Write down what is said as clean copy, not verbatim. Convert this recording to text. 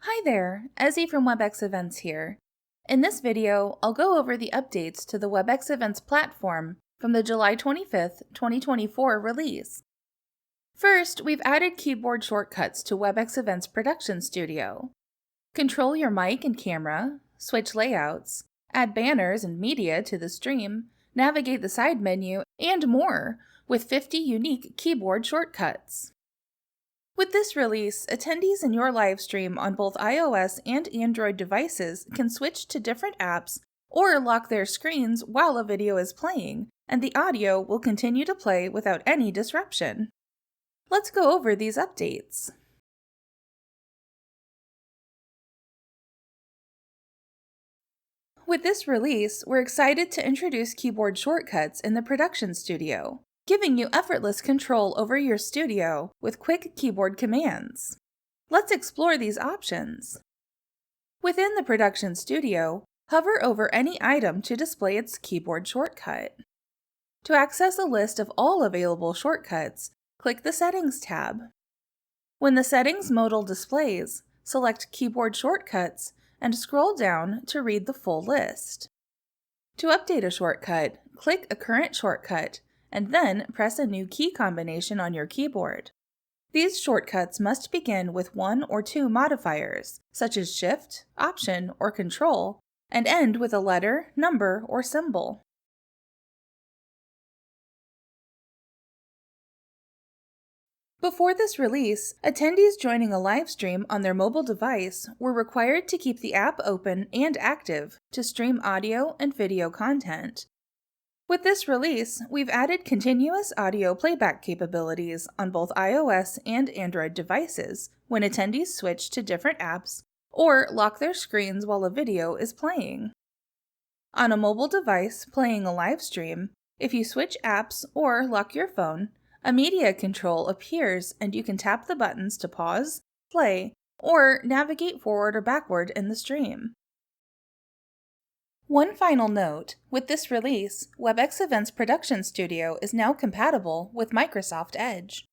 Hi there, Ezzy from Webex Events here. In this video, I'll go over the updates to the Webex Events Platform from the July 25th, 2024 release. First, we've added keyboard shortcuts to Webex Events Production Studio. Control your mic and camera, switch layouts, add banners and media to the stream, navigate the side menu, and more, with 50 unique keyboard shortcuts. With this release, attendees in your live stream on both iOS and Android devices can switch to different apps or lock their screens while a video is playing, and the audio will continue to play without any disruption. Let's go over these updates. With this release, we're excited to introduce keyboard shortcuts in the production studio, giving you effortless control over your studio with quick keyboard commands. Let's explore these options. Within the production studio, hover over any item to display its keyboard shortcut. To access a list of all available shortcuts, click the Settings tab. When the Settings modal displays, select Keyboard Shortcuts and scroll down to read the full list. To update a shortcut, click a current shortcut and then press a new key combination on your keyboard. These shortcuts must begin with one or two modifiers, such as Shift, Option, or Control, and end with a letter, number, or symbol. Before this release, attendees joining a live stream on their mobile device were required to keep the app open and active to stream audio and video content. With this release, we've added continuous audio playback capabilities on both iOS and Android devices when attendees switch to different apps or lock their screens while a video is playing. On a mobile device playing a live stream, if you switch apps or lock your phone, a media control appears and you can tap the buttons to pause, play, or navigate forward or backward in the stream. One final note, with this release, Webex Events Production Studio is now compatible with Microsoft Edge.